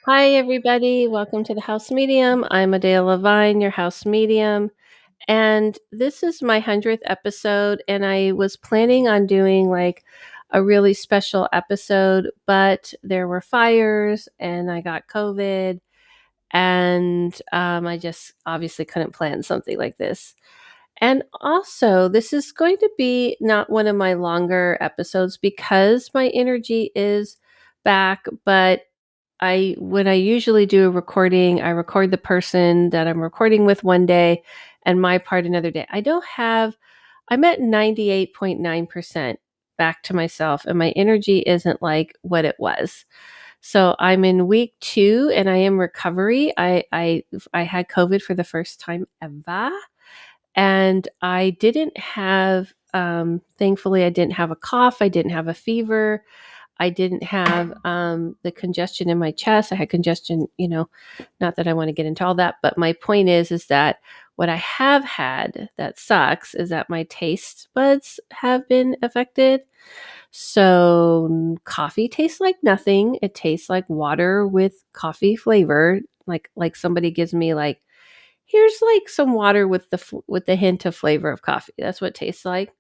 Hi, everybody. Welcome to the House Medium. I'm Adele Levine, your house medium. And this is my 100th episode. And I was planning on doing like a really special episode, but there were fires and I got COVID. And I just obviously couldn't plan something like this. And also, this is going to be not one of my longer episodes because my energy is back, but when I usually do a recording, I record the person that I'm recording with one day and my part another day. I'm at 98.9% back to myself and my energy isn't like what it was. So I'm in week 2 and I am recovery. I had COVID for the first time ever and I didn't have thankfully I didn't have a cough, I didn't have a fever. I didn't have the congestion in my chest. I had congestion, not that I want to get into all that, but my point is that what I have had that sucks is that my taste buds have been affected. So coffee tastes like nothing. It tastes like water with coffee flavor. Like somebody gives me like, here's like some water with the hint of flavor of coffee. That's what it tastes like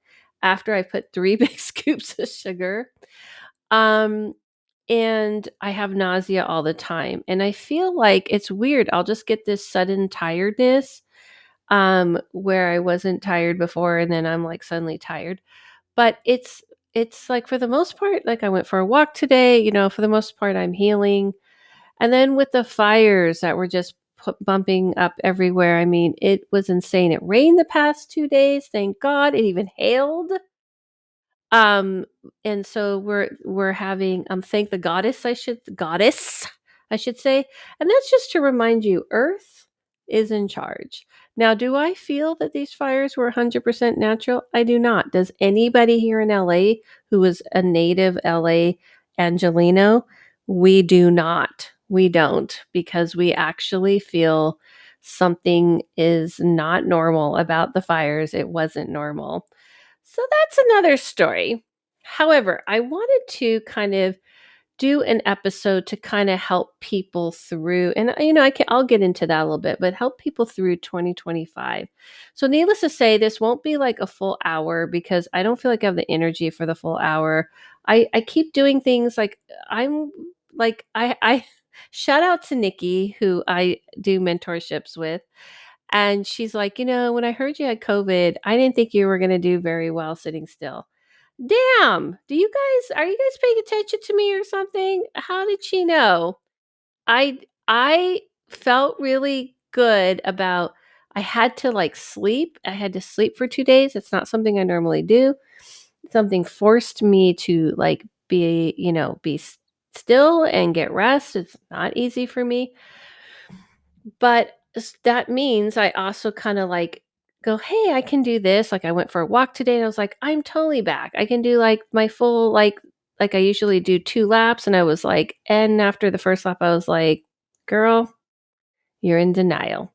after I put 3 big scoops of sugar. Um, and I have nausea all the time. And I feel like it's weird. I'll just get this sudden tiredness where I wasn't tired before and then I'm like suddenly tired. But it's like for the most part, like I went for a walk today, for the most part I'm healing. And then with the fires that were just bumping up everywhere, I mean, it was insane. It rained the past 2 days, thank God. It even hailed. Um, and so we're having thank the goddess, I should say. And that's just to remind you, Earth is in charge. Now, do I feel that these fires were 100% natural? I do not. Does anybody here in LA who is a native LA Angelino? We do not. We don't because we actually feel something is not normal about the fires. It wasn't normal. So that's another story. However, I wanted to kind of do an episode to kind of help people through, and I'll get into that a little bit, but help people through 2025. So needless to say, this won't be like a full hour because I don't feel like I have the energy for the full hour. I keep doing things like I'm I shout out to Nikki who I do mentorships with. And she's like, when I heard you had COVID, I didn't think you were going to do very well sitting still. Damn. Are you guys paying attention to me or something? How did she know? I felt really good about I had to like sleep. I had to sleep for 2 days. It's not something I normally do. Something forced me to like be still and get rest. It's not easy for me. But that means I also kind of like go, hey, I can do this. Like I went for a walk today and I was like, I'm totally back. I can do like my full, like I usually do 2 laps. And I was like, and after the first lap, I was like, girl, you're in denial.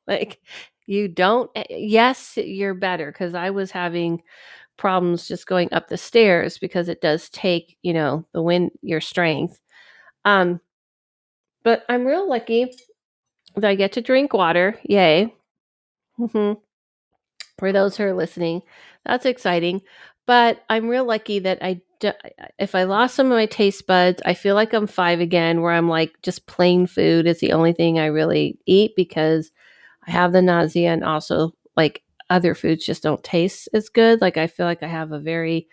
Like you don't, yes, you're better. Cause I was having problems just going up the stairs because it does take, the wind, your strength. Um, but I'm real lucky that I get to drink water. Yay. Hmm. For those who are listening, that's exciting. But I'm real lucky that if I lost some of my taste buds, I feel like I'm 5 again, where I'm like just plain food is the only thing I really eat because I have the nausea and also like other foods just don't taste as good. Like I feel like I have a very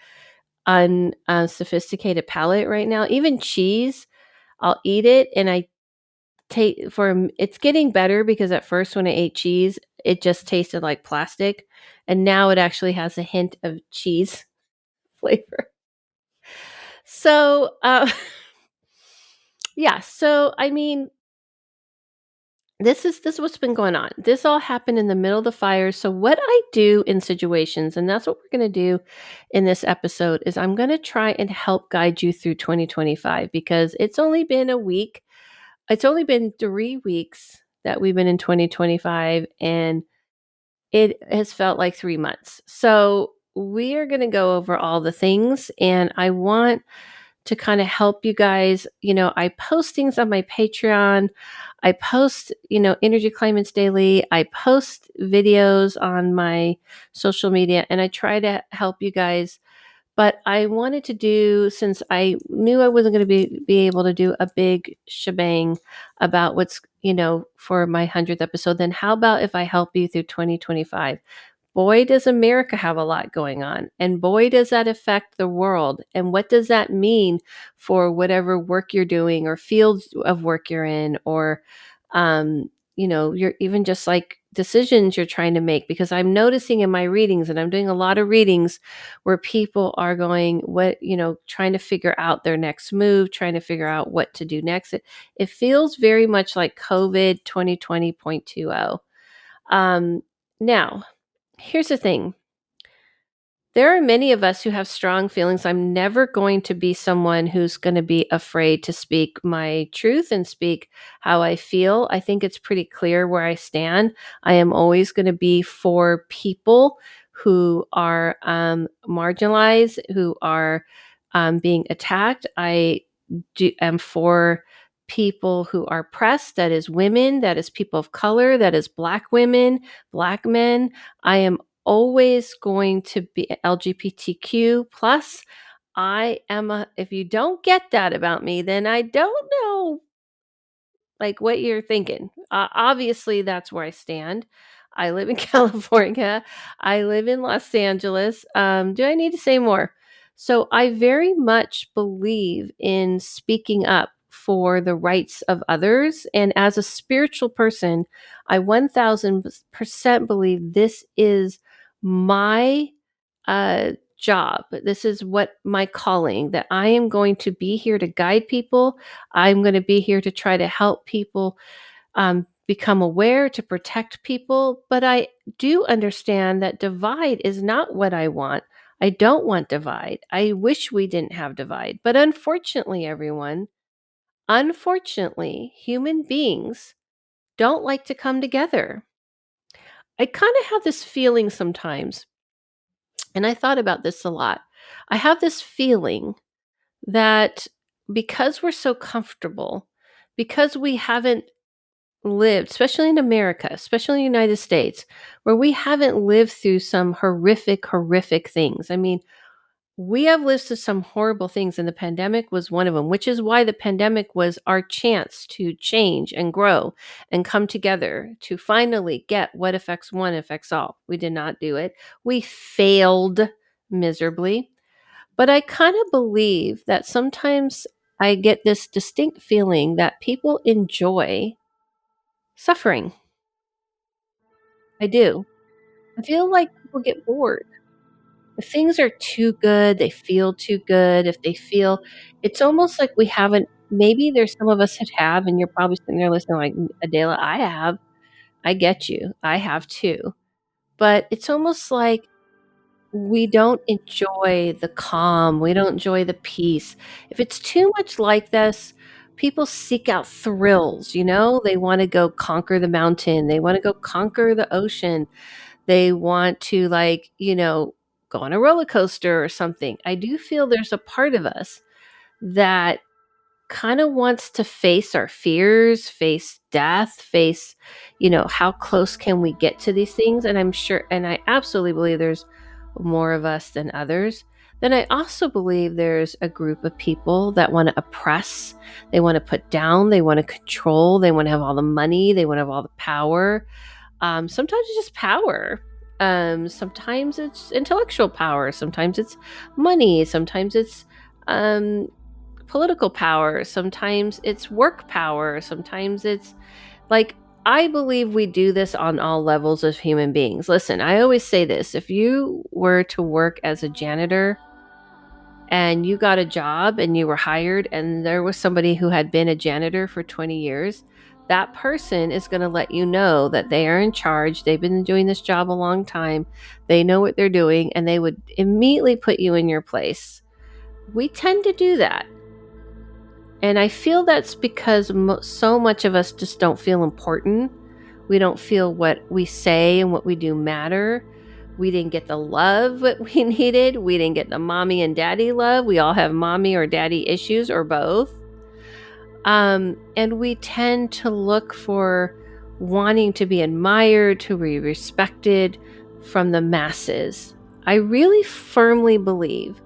unsophisticated palate right now. Even cheese, I'll eat it and I take for it's getting better because at first when I ate cheese, it just tasted like plastic, and now it actually has a hint of cheese flavor. So, yeah. So, I mean, this is what's been going on. This all happened in the middle of the fire. So, what I do in situations, and that's what we're going to do in this episode, is I'm going to try and help guide you through 2025 because it's only been a week. It's only been 3 weeks that we've been in 2025, and it has felt like 3 months. So, we are going to go over all the things, and I want to kind of help you guys. I post things on my Patreon. I post, Energy Climates Daily. I post videos on my social media, and I try to help you guys. But I wanted to do, since I knew I wasn't going to be able to do a big shebang about what's, for my 100th episode, then how about if I help you through 2025? Boy, does America have a lot going on, and boy, does that affect the world. And what does that mean for whatever work you're doing or fields of work you're in, or, you're even just like decisions you're trying to make? Because I'm noticing in my readings, and I'm doing a lot of readings where people are going, trying to figure out their next move, trying to figure out what to do next. It feels very much like COVID 2020.20. Now, here's the thing. There are many of us who have strong feelings. I'm never going to be someone who's going to be afraid to speak my truth and speak how I feel. I think it's pretty clear where I stand. I am always going to be for people who are marginalized, who are being attacked. Am for people who are oppressed. That is women, that is people of color, that is Black women, Black men. I am always going to be LGBTQ plus. If you don't get that about me, then I don't know like what you're thinking. Obviously, that's where I stand. I live in California. I live in Los Angeles. Do I need to say more? So I very much believe in speaking up for the rights of others. And as a spiritual person, I 1000% believe this is my job. This is what my calling, that I am going to be here to guide people. I'm going to be here to try to help people become aware, to protect people. But I do understand that divide is not what I want. I don't want divide. I wish we didn't have divide. But unfortunately, human beings don't like to come together. I kind of have this feeling sometimes, and I thought about this a lot. I have this feeling that because we're so comfortable, because we haven't lived, especially in America, especially in the United States, where we haven't lived through some horrific things. I mean, we have lived through some horrible things, and the pandemic was one of them, which is why the pandemic was our chance to change and grow and come together to finally get what affects one affects all. We did not do it. We failed miserably. But I kind of believe that sometimes I get this distinct feeling that people enjoy suffering. I do. I feel like people get bored. If things are too good, they feel too good. If they feel, it's almost like we haven't, maybe there's some of us that have, and you're probably sitting there listening like, Adela, I have. I get you. I have too. But it's almost like we don't enjoy the calm. We don't enjoy the peace. If it's too much like this, people seek out thrills, They want to go conquer the mountain. They want to go conquer the ocean. They want to go on a roller coaster or something. I do feel there's a part of us that kind of wants to face our fears, face death, face, how close can we get to these things? And I'm sure, and I absolutely believe there's more of us than others. Then I also believe there's a group of people that want to oppress, they want to put down, they want to control, they want to have all the money, they want to have all the power. Sometimes it's just power. Sometimes it's intellectual power. Sometimes it's money. Sometimes it's um, political power, sometimes it's work power, sometimes it's like, I believe we do this on all levels of human beings. Listen, I always say this: if you were to work as a janitor and you got a job and you were hired and there was somebody who had been a janitor for 20 years, that person is going to let you know that they are in charge. They've been doing this job a long time. They know what they're doing, and they would immediately put you in your place. We tend to do that. And I feel that's because so much of us just don't feel important. We don't feel what we say and what we do matter. We didn't get the love that we needed. We didn't get the mommy and daddy love. We all have mommy or daddy issues or both. And we tend to look for wanting to be admired, to be respected from the masses. I really firmly believe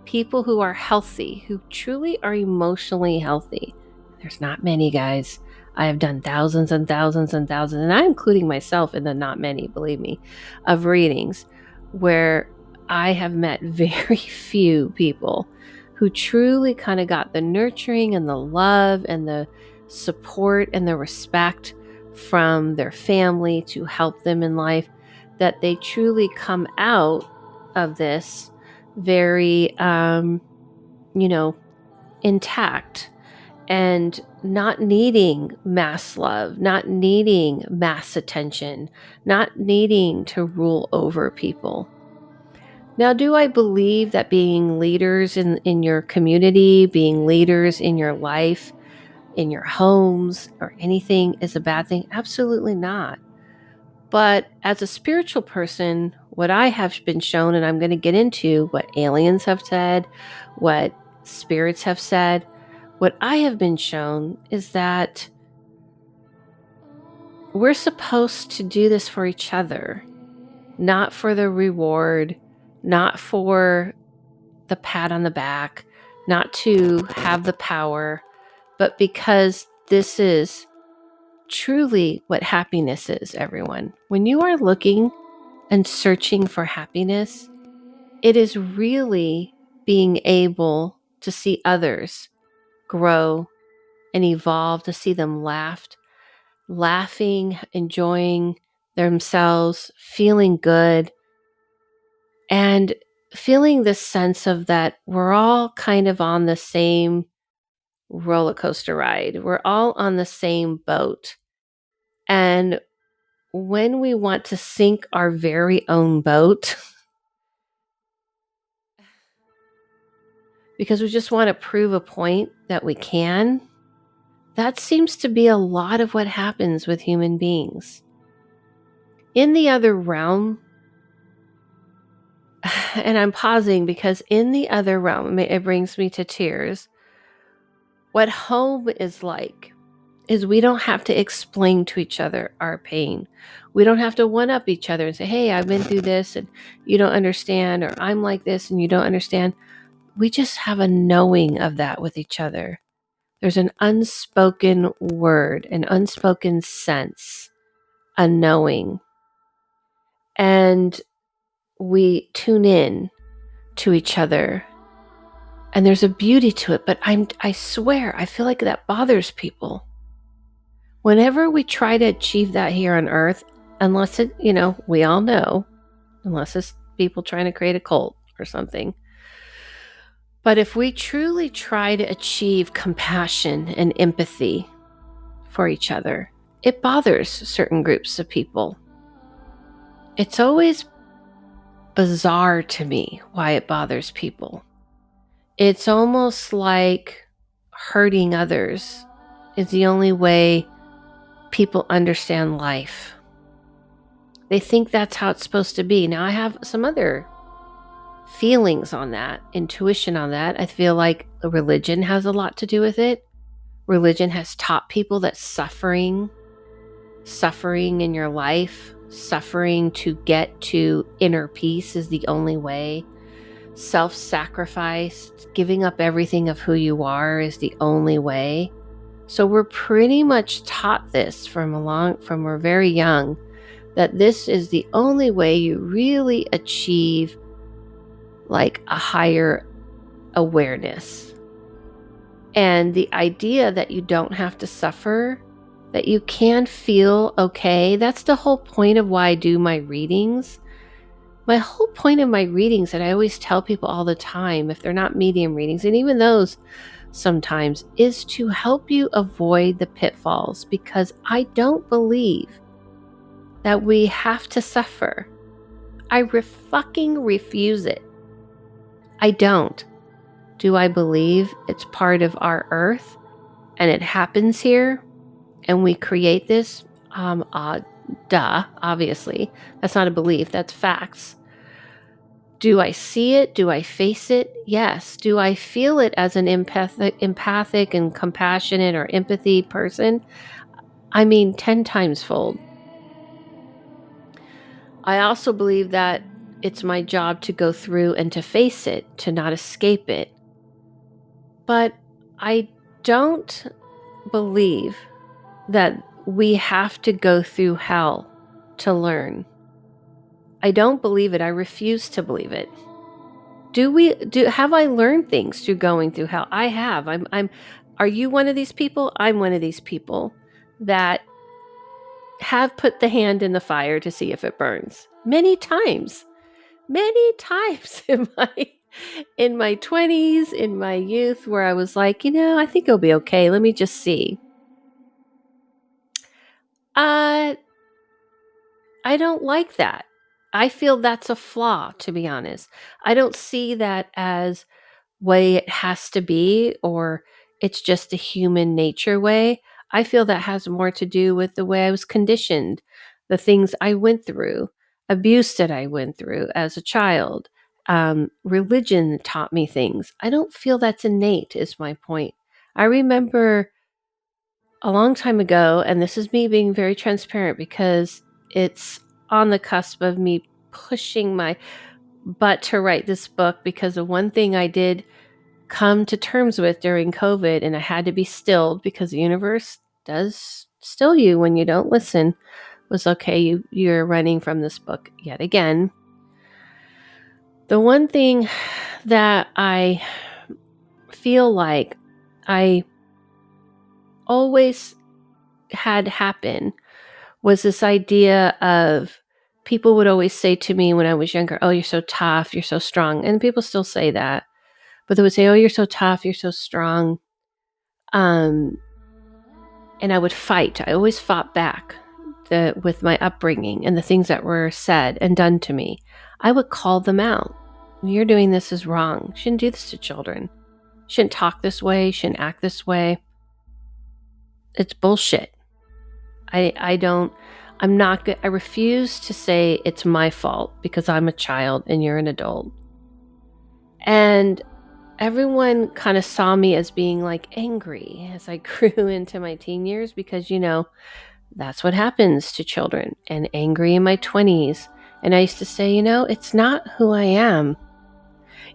people who are healthy, who truly are emotionally healthy, there's not many, guys. I have done thousands and thousands and thousands, and I'm including myself in the not many, believe me, of readings where I have met very few people who truly kind of got the nurturing and the love and the support and the respect from their family to help them in life, that they truly come out of this very, intact and not needing mass love, not needing mass attention, not needing to rule over people. Now, do I believe that being leaders in your community, being leaders in your life, in your homes, or anything is a bad thing? Absolutely not. But as a spiritual person, what I have been shown, and I'm going to get into what aliens have said, what spirits have said, what I have been shown is that we're supposed to do this for each other, not for the reward, not for the pat on the back, not to have the power, but because this is truly what happiness is, everyone. When you are looking and searching for happiness, it is really being able to see others grow and evolve, to see them laughing, enjoying themselves, feeling good, and feeling this sense of that we're all kind of on the same roller coaster ride. We're all on the same boat. And when we want to sink our very own boat, because we just want to prove a point that we can, that seems to be a lot of what happens with human beings. In the other realm, and I'm pausing because in the other realm, it brings me to tears. What home is like is we don't have to explain to each other our pain. We don't have to one up each other and say, hey, I've been through this and you don't understand, or I'm like this and you don't understand. We just have a knowing of that with each other. There's an unspoken word, an unspoken sense, a knowing. And we tune in to each other. And there's a beauty to it, but I swear, I feel like that bothers people. Whenever we try to achieve that here on earth, unless it, we all know, unless it's people trying to create a cult or something. But if we truly try to achieve compassion and empathy for each other, it bothers certain groups of people. It's always bizarre to me why it bothers people. It's almost like hurting others is the only way people understand life. They think that's how it's supposed to be. Now, I have some other feelings on that, intuition on that. I feel like religion has a lot to do with it. Religion has taught people that suffering in your life, suffering to get to inner peace is the only way. Self-sacrifice, giving up everything of who you are is the only way. So we're pretty much taught this from we're very young, that this is the only way you really achieve like a higher awareness. And the idea that you don't have to suffer, that you can feel okay, that's the whole point of why I do my readings. My whole point of my readings, and I always tell people all the time, if they're not medium readings, and even those sometimes, is to help you avoid the pitfalls, because I don't believe that we have to suffer. I fucking refuse it. I don't. Do I believe it's part of our earth and it happens here and we create this? Duh, obviously. That's not a belief, that's facts. Do I see it? Do I face it? Yes. Do I feel it as an empathic and compassionate or empathy person? I mean, 10 times fold. I also believe that it's my job to go through and to face it, to not escape it. But I don't believe that we have to go through hell to learn. I don't believe it. I refuse to believe it. Have I learned things through going through hell? I have. Are you one of these people? I'm one of these people that have put the hand in the fire to see if it burns. Many times in my 20s, in my youth, where I was like, I think it'll be okay. Let me just see. I don't like that. I feel that's a flaw, to be honest. I don't see that as way it has to be, or it's just a human nature way. I feel that has more to do with the way I was conditioned, the things I went through, abuse that I went through as a child. Religion taught me things. I don't feel that's innate, is my point. I remember a long time ago, and this is me being very transparent because it's on the cusp of me pushing my butt to write this book, because of one thing I did come to terms with during COVID, and I had to be stilled because the universe does still you when you don't listen, was okay, you're running from this book yet again. The one thing that I feel like I always had happen was this idea of, people would always say to me when I was younger, oh, you're so tough, you're so strong. And people still say that, but they would say, oh, you're so tough, you're so strong. And I would fight. I always fought back with my upbringing and the things that were said and done to me. I would call them out. You're doing this is wrong. You shouldn't do this to children. You shouldn't talk this way. You shouldn't act this way. It's bullshit. I refuse to say it's my fault because I'm a child and you're an adult. And everyone kind of saw me as being like angry as I grew into my teen years, because, that's what happens to children, and angry in my 20s. And I used to say, it's not who I am.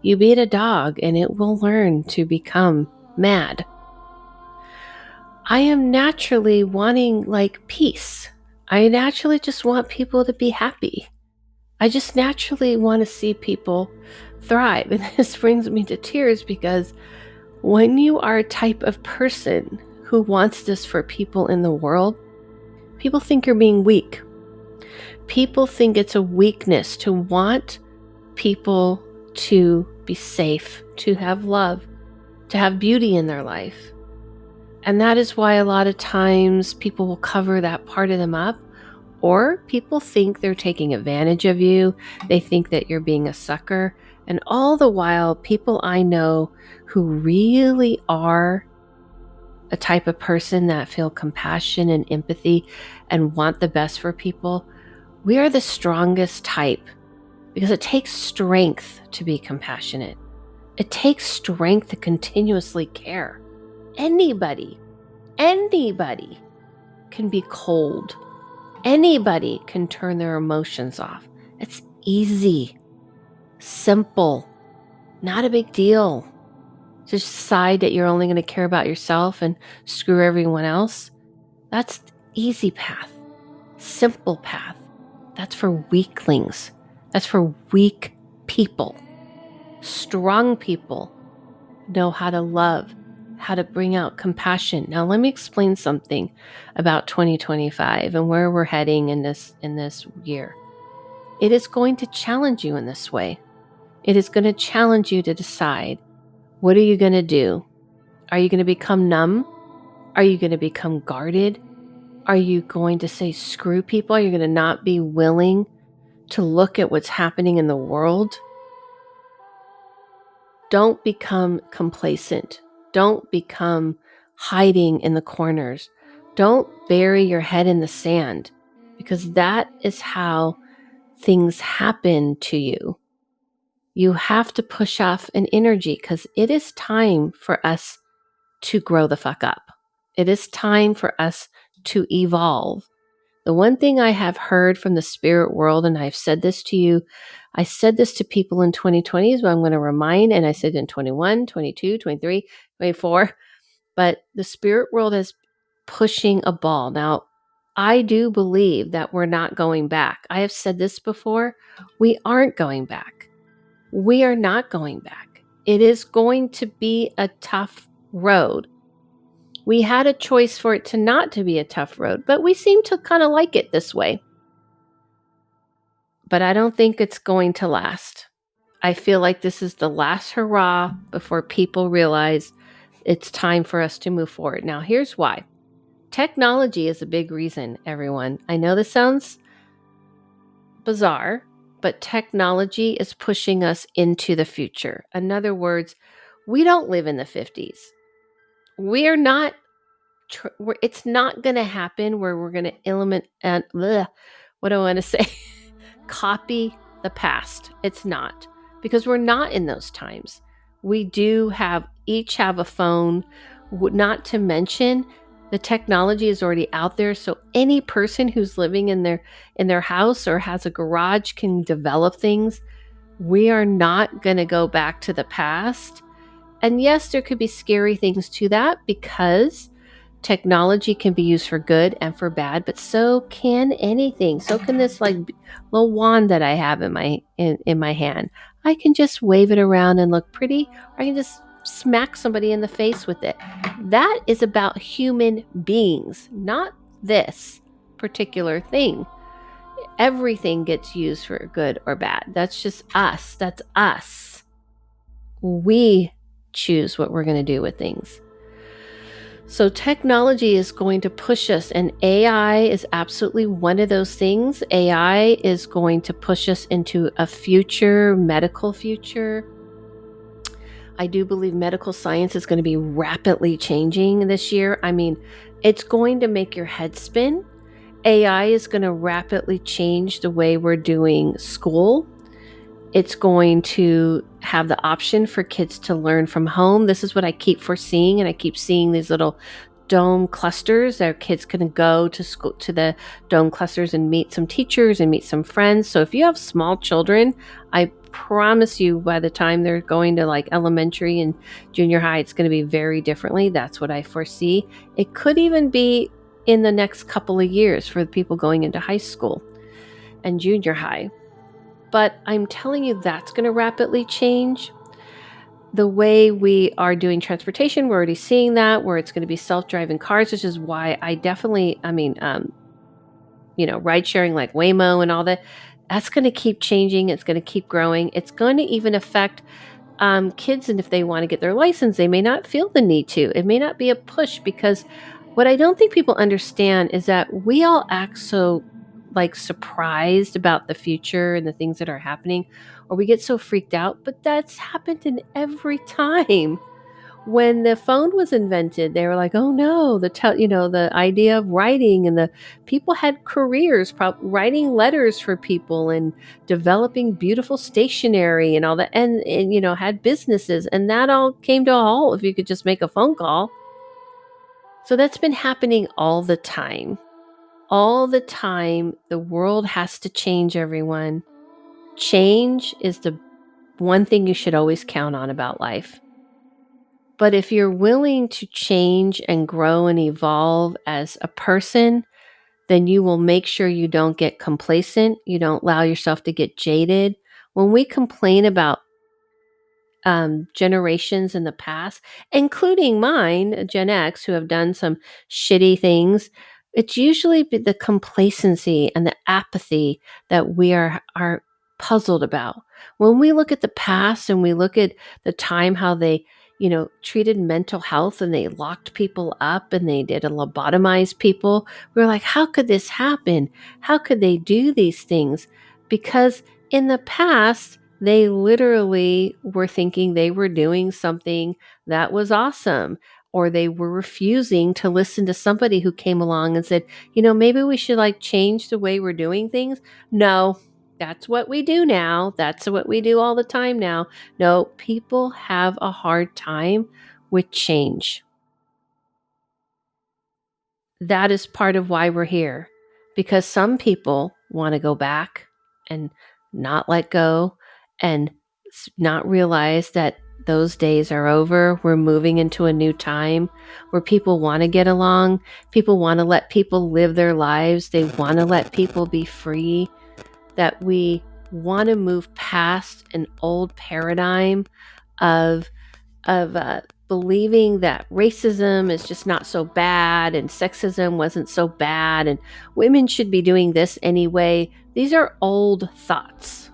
You beat a dog and it will learn to become mad. I am naturally wanting peace. I naturally just want people to be happy. I just naturally want to see people thrive. And this brings me to tears, because when you are a type of person who wants this for people in the world, people think you're being weak. People think it's a weakness to want people to be safe, to have love, to have beauty in their life. And that is why a lot of times people will cover that part of them up, or people think they're taking advantage of you. They think that you're being a sucker. And all the while, people I know who really are a type of person that feel compassion and empathy and want the best for people, we are the strongest type, because it takes strength to be compassionate. It takes strength to continuously care. Anybody can be cold. Anybody can turn their emotions off. It's easy, simple, not a big deal. To decide that you're only going to care about yourself and screw everyone else, that's the easy path, simple path. That's for weaklings. That's for weak people. Strong people know how to love, how to bring out compassion. Now, let me explain something about 2025 and where we're heading in this year. It is going to challenge you in this way. It is going to challenge you to decide, what are you going to do? Are you going to become numb? Are you going to become guarded? Are you going to say screw people? Are you going to not be willing to look at what's happening in the world? Don't become complacent. Don't become hiding in the corners. Don't bury your head in the sand. because that is how things happen to you. You have to push off an energy because it is time for us to grow the fuck up. It is time for us to evolve. The one thing I have heard from the spirit world, and I've said this to you, I said this to people in 2020 is what I'm going to remind, and I said in 21, 22, 23, 24, but the spirit world is pushing a ball. Now, I do believe that we're not going back. I have said this before. We aren't going back. We are not going back. It is going to be a tough road. We had a choice for it to not to be a tough road, but we seem to kind of like it this way. But I don't think it's going to last. I feel like this is the last hurrah before people realize it's time for us to move forward. Now, here's why. Technology is a big reason, everyone. I know this sounds bizarre, but technology is pushing us into the future. In other words, we don't live in the 50s. We are not, it's not going to happen where we're going to what do I want to say? Copy the past. It's not, because we're not in those times. We do each have a phone, not to mention the technology is already out there. So any person who's living in their house or has a garage can develop things. We are not going to go back to the past. And yes, there could be scary things to that because technology can be used for good and for bad, but so can anything. So can this little wand that I have in my hand. I can just wave it around and look pretty, or I can just smack somebody in the face with it. That is about human beings, not this particular thing. Everything gets used for good or bad. That's just us. That's us. We choose what we're going to do with things. So technology is going to push us, and AI is absolutely one of those things. AI is going to push us into a medical future. I do believe medical science is going to be rapidly changing this year. I mean, it's going to make your head spin. AI is going to rapidly change the way we're doing school. It's going to have the option for kids to learn from home. This is what I keep foreseeing, and I keep seeing these little dome clusters that kids can go to school, to the dome clusters, and meet some teachers and meet some friends. So if you have small children, I promise you by the time they're going to like elementary and junior high, it's going to be very differently. That's what I foresee. It could even be in the next couple of years for the people going into high school and junior high. But I'm telling you, that's going to rapidly change. The way we are doing transportation, we're already seeing that, where it's going to be self-driving cars, which is why ride sharing like Waymo and all that, that's going to keep changing. It's going to keep growing. It's going to even affect kids. And if they want to get their license, they may not feel the need to. It may not be a push, because what I don't think people understand is that we all act so surprised about the future and the things that are happening, or we get so freaked out, but that's happened in every time. When the phone was invented, they were like, oh no, the idea of writing, and the people had careers writing letters for people and developing beautiful stationery and all that, and had businesses, and that all came to a halt if you could just make a phone call. So that's been happening all the time. All the time, the world has to change, everyone. Change is the one thing you should always count on about life. But if you're willing to change and grow and evolve as a person, then you will make sure you don't get complacent. You don't allow yourself to get jaded. When we complain about generations in the past, including mine, Gen X, who have done some shitty things, it's usually the complacency and the apathy that we are puzzled about. When we look at the past and we look at the time, how they, treated mental health, and they locked people up and they did lobotomize people, we're like, how could this happen? How could they do these things? Because in the past, they literally were thinking they were doing something that was awesome. or they were refusing to listen to somebody who came along and said, maybe we should like change the way we're doing things. No, that's what we do now. That's what we do all the time now. No, people have a hard time with change. That is part of why we're here, because some people want to go back and not let go and not realize that those days are over. We're moving into a new time where people want to get along. People want to let people live their lives. They want to let people be free. That we want to move past an old paradigm of believing that racism is just not so bad and sexism wasn't so bad and women should be doing this anyway. These are old thoughts.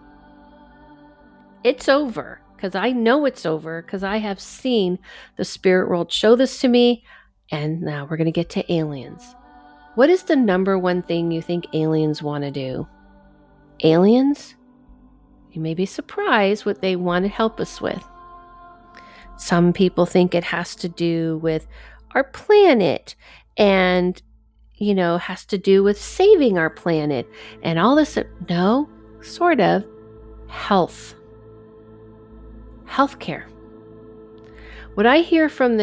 It's over, because I know it's over, because I have seen the spirit world show this to me. And now we're going to get to aliens. What is the number one thing you think aliens want to do? Aliens? You may be surprised what they want to help us with. Some people think it has to do with our planet and, has to do with saving our planet and all this. No, sort of. Healthcare. What I hear from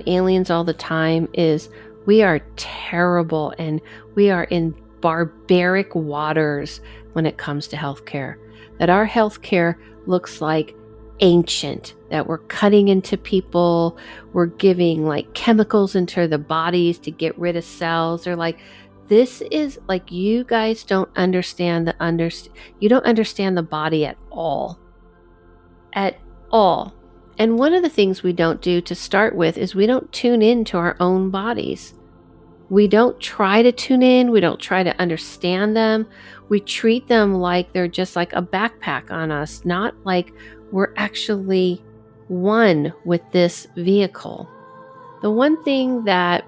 aliens all the time is we are terrible and we are in barbaric waters when it comes to healthcare. That our healthcare looks like ancient, that we're cutting into people, we're giving like chemicals into the bodies to get rid of cells. They're like, this is like, you guys don't understand you don't understand the body at all. At all. And one of the things we don't do to start with is we don't tune into our own bodies. We don't try to tune in. We don't try to understand them. We treat them like they're just like a backpack on us, not like we're actually one with this vehicle. The one thing that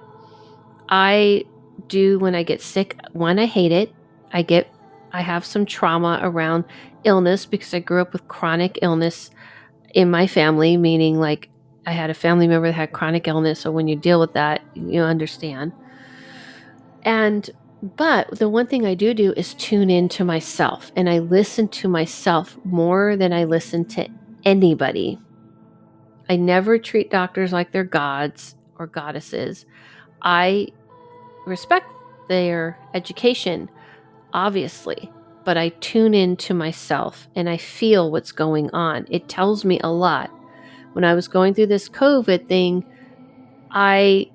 I do when I get sick, one, I hate it. I have some trauma around illness because I grew up with chronic illness in my family, meaning like I had a family member that had chronic illness. So when you deal with that, you understand. But the one thing I do is tune into myself, and I listen to myself more than I listen to anybody. I never treat doctors like they're gods or goddesses. I respect their education, obviously, but I tune into myself and I feel what's going on. It tells me a lot. When I was going through this COVID thing, I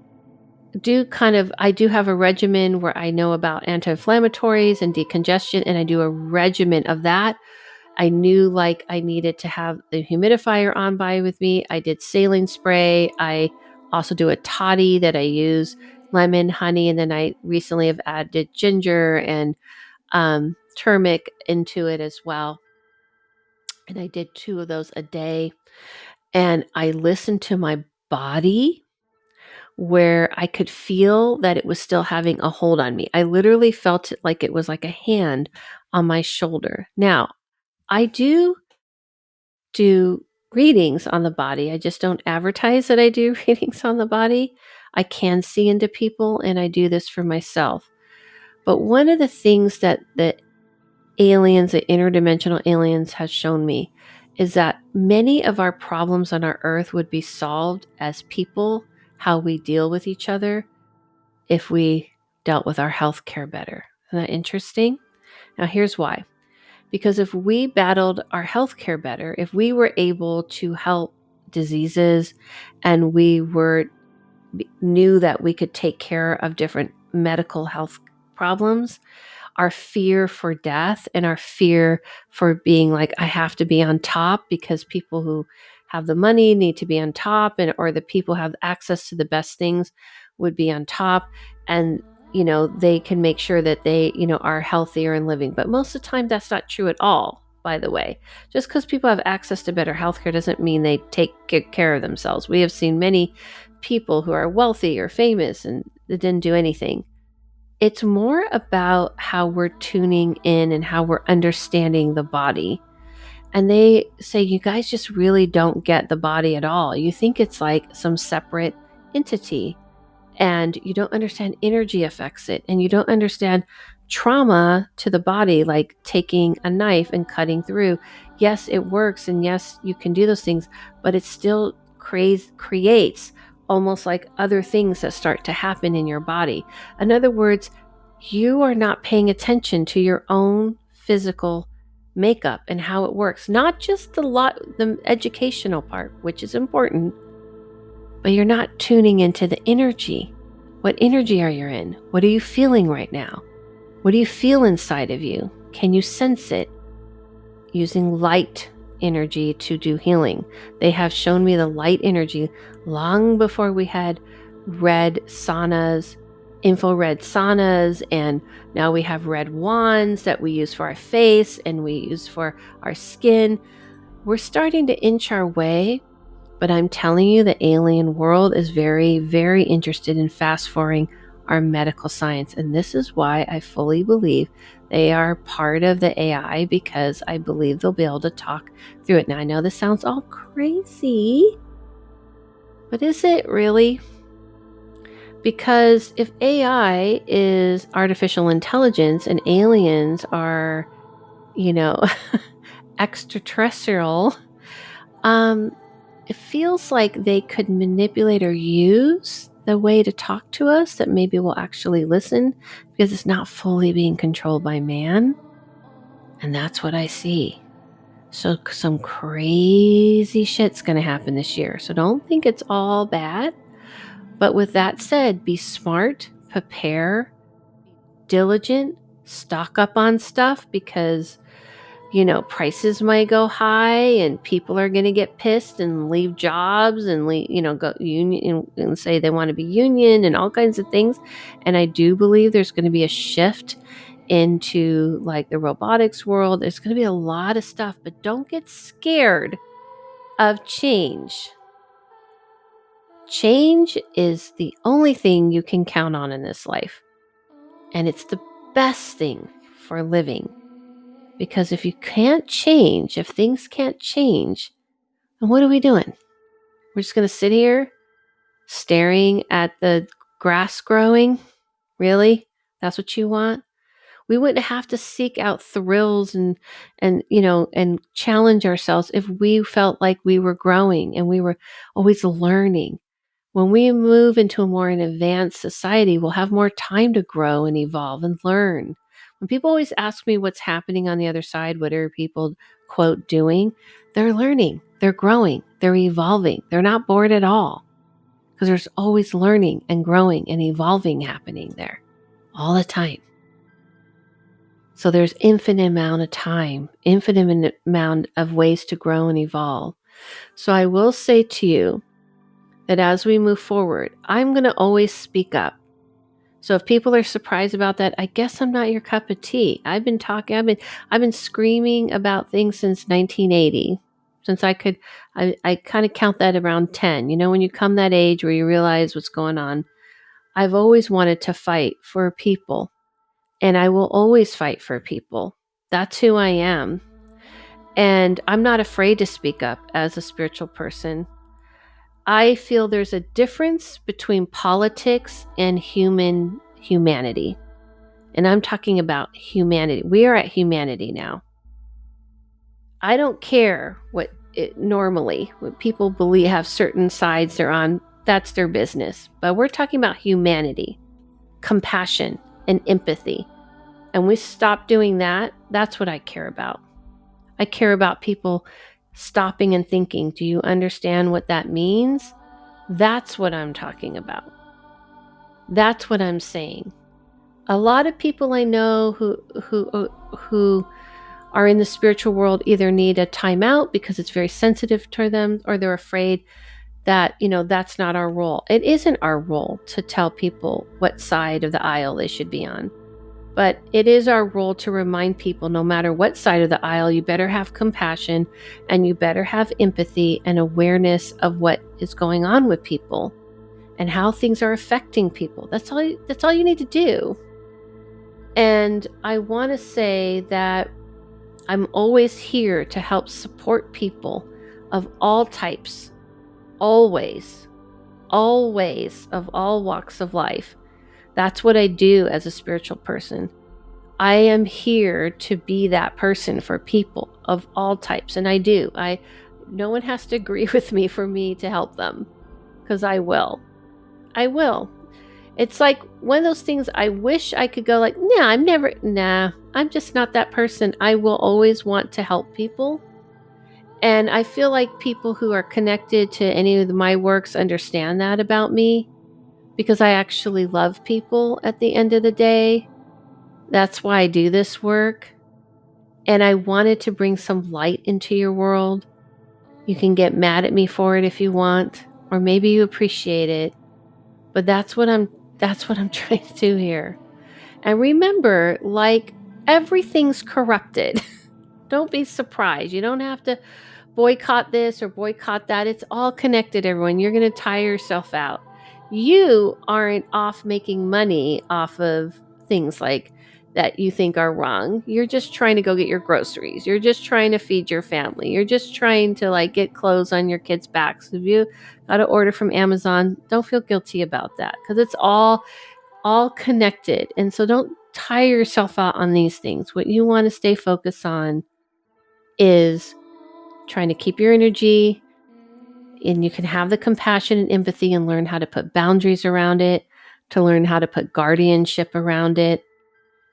do have a regimen where I know about anti-inflammatories and decongestion, and I do a regimen of that. I knew like I needed to have the humidifier on by with me. I did saline spray. I also do a toddy that I use lemon, honey, and then I recently have added ginger and turmeric into it as well. And I did 2 of those a day. And I listened to my body, where I could feel that it was still having a hold on me. I literally felt it like it was like a hand on my shoulder. Now, I do readings on the body. I just don't advertise that I do readings on the body. I can see into people, and I do this for myself. But one of the things that the interdimensional aliens, has shown me is that many of our problems on our earth would be solved as people, how we deal with each other, if we dealt with our health care better. Isn't that interesting? Now, here's why. Because if we battled our health care better, if we were able to help diseases and we knew that we could take care of different medical health problems, our fear for death and our fear for being like, I have to be on top because people who have the money need to be on top, or the people who have access to the best things would be on top. And, they can make sure that they, are healthier and living. But most of the time, that's not true at all, by the way. Just because people have access to better healthcare doesn't mean they take good care of themselves. We have seen many people who are wealthy or famous and they didn't do anything. It's more about how we're tuning in and how we're understanding the body. And they say, you guys just really don't get the body at all. You think it's like some separate entity, and you don't understand energy affects it, and you don't understand trauma to the body, like taking a knife and cutting through. Yes, it works, and yes, you can do those things, but it still creates almost like other things that start to happen in your body. In other words, you are not paying attention to your own physical makeup and how it works. Not just the educational part, which is important, but you're not tuning into the energy. What energy are you in? What are you feeling right now? What do you feel inside of you? Can you sense it? Using light energy to do healing. They have shown me the light energy long before we had red saunas, infrared saunas, and now we have red wands that we use for our face and we use for our skin. We're starting to inch our way, but I'm telling you, the alien world is very, very interested in fast forwarding our medical science. And this is why I fully believe they are part of the AI, because I believe they'll be able to talk through it. Now, I know this sounds all crazy, but is it really? Because if AI is artificial intelligence and aliens are, extraterrestrial, it feels like they could manipulate or use the way to talk to us that maybe we'll actually listen, because it's not fully being controlled by man. And that's what I see. So some crazy shit's going to happen this year. So don't think it's all bad. But with that said, be smart, prepare, diligent, stock up on stuff, because prices might go high and people are going to get pissed and leave jobs and go union and say they want to be union and all kinds of things. And I do believe there's going to be a shift into like the robotics world. There's going to be a lot of stuff, but don't get scared of change. Change is the only thing you can count on in this life. And it's the best thing for living. Because if you can't change, if things can't change, then what are we doing? We're just going to sit here staring at the grass growing? Really? That's what you want? We wouldn't have to seek out thrills and challenge ourselves if we felt like we were growing and we were always learning. When we move into a more advanced society, we'll have more time to grow and evolve and learn. When people always ask me what's happening on the other side, what are people, quote, doing? They're learning, they're growing, they're evolving. They're not bored at all, because there's always learning and growing and evolving happening there all the time. So there's infinite amount of time, infinite amount of ways to grow and evolve. So I will say to you that as we move forward, I'm going to always speak up. So if people are surprised about that, I guess I'm not your cup of tea. I've been screaming about things since 1980. Since I kind of count that around 10. When you come that age where you realize what's going on, I've always wanted to fight for people. And I will always fight for people. That's who I am. And I'm not afraid to speak up as a spiritual person. I feel there's a difference between politics and humanity. And I'm talking about humanity. We are at humanity now. I don't care what people believe, have certain sides they're on. That's their business. But we're talking about humanity, compassion, and empathy. And we stop doing that. That's what I care about. I care about people stopping and thinking, do you understand what that means? That's what I'm talking about. That's what I'm saying. A lot of people I know who are in the spiritual world either need a timeout because it's very sensitive to them, or they're afraid that, that's not our role. It isn't our role to tell people what side of the aisle they should be on. But it is our role to remind people, no matter what side of the aisle, you better have compassion and you better have empathy and awareness of what is going on with people and how things are affecting people. That's all you need to do. And I want to say that I'm always here to help support people of all types, always. always, of all walks of life. That's what I do as a spiritual person. I am here to be that person for people of all types, and I do. No one has to agree with me for me to help them, because I will. I will. It's like one of those things I wish I could go like, I'm just not that person. I will always want to help people. And I feel like people who are connected to any of my works understand that about me, because I actually love people at the end of the day. That's why I do this work. And I wanted to bring some light into your world. You can get mad at me for it if you want, or maybe you appreciate it. But that's what I'm trying to do here. And remember, like, everything's corrupted. Don't be surprised. You don't have to boycott this or boycott that. It's all connected, everyone. You're going to tire yourself out. You aren't off making money off of things like that you think are wrong. You're just trying to go get your groceries. You're just trying to feed your family. You're just trying to like get clothes on your kids' backs. If you got to order from Amazon, don't feel guilty about that, because it's all connected. And so don't tire yourself out on these things. What you want to stay focused on is trying to keep your energy, and you can have the compassion and empathy and learn how to put boundaries around it, to learn how to put guardianship around it.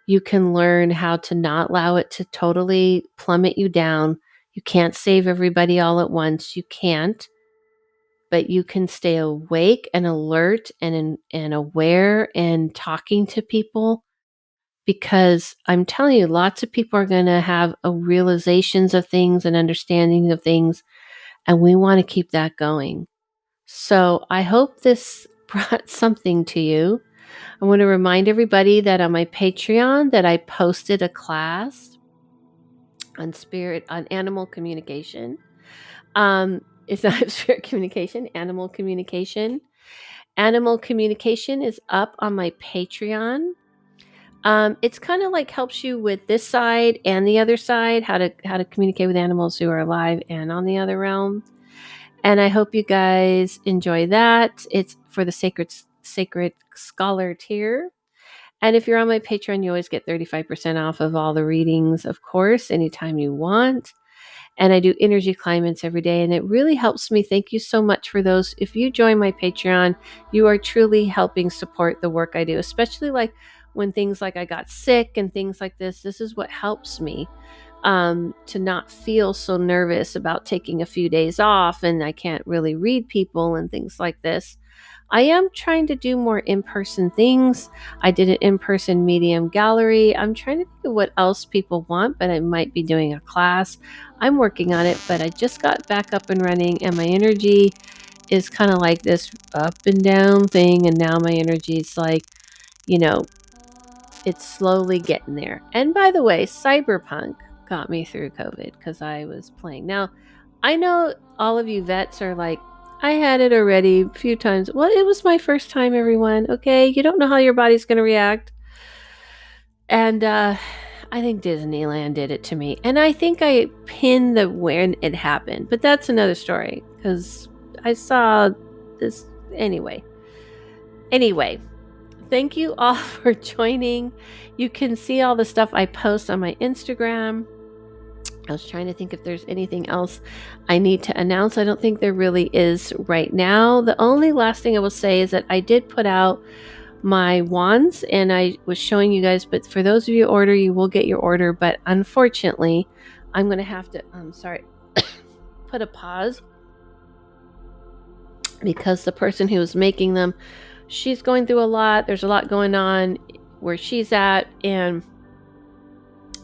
You can learn how to not allow it to totally plummet you down. You can't save everybody all at once. You can't. But you can stay awake and alert and aware and talking to people, because I'm telling you, lots of people are going to have realizations of things and understandings of things, and we want to keep that going. So I hope this brought something to you. I want to remind everybody that on my Patreon that I posted a class on animal communication. It's not spirit communication, animal communication. Animal communication is up on my Patreon. It's kind of like helps you with this side and the other side, how to communicate with animals who are alive and on the other realm. And I hope you guys enjoy that. It's for the sacred scholar tier. And if you're on my Patreon, you always get 35% off of all the readings, of course, anytime you want. And I do energy climates every day, and it really helps me. Thank you so much for those. If you join my Patreon, you are truly helping support the work I do, especially like when things like I got sick and things like this. This is what helps me to not feel so nervous about taking a few days off and I can't really read people and things like this. I am trying to do more in-person things. I did an in-person medium gallery. I'm trying to think of what else people want, but I might be doing a class. I'm working on it, but I just got back up and running, and my energy is kind of like this up and down thing. And now my energy is like, you know, it's slowly getting there. And by the way, Cyberpunk got me through COVID because I was playing. Now, I know all of you vets are like, I had it already a few times. Well, it was my first time, everyone. Okay, you don't know how your body's going to react. And I think Disneyland did it to me. And I think I pinned when it happened. But that's another story, because I saw this anyway. Thank you all for joining. You can see all the stuff I post on my Instagram. I was trying to think if there's anything else I need to announce. I don't think there really is right now. The only last thing I will say is that I did put out my wands, and I was showing you guys, but for those of you who order, you will get your order. But unfortunately, I'm going to have to, put a pause, because the person who was making them, she's going through a lot. There's a lot going on where she's at, and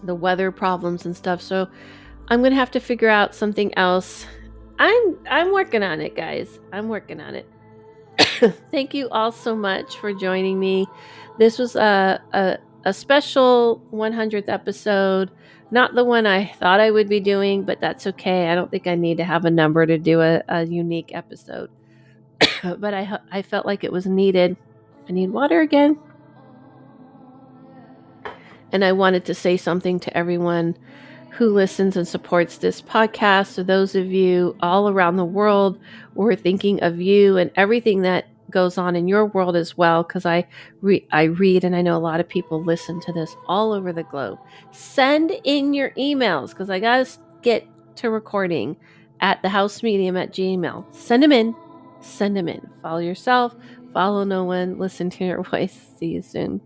the weather problems and stuff. So I'm going to have to figure out something else. I'm working on it, guys. I'm working on it. Thank you all so much for joining me. This was a special 100th episode. Not the one I thought I would be doing, but that's okay. I don't think I need to have a number to do a unique episode. But I felt like it was needed. I need water again. And I wanted to say something to everyone who listens and supports this podcast. So those of you all around the world, we're thinking of you and everything that goes on in your world as well, because I read and I know a lot of people listen to this all over the globe. Send in your emails, because I gotta get to recording at thehousemedium@gmail. Send them in. Send them in. Follow yourself. Follow no one. Listen to your voice. See you soon.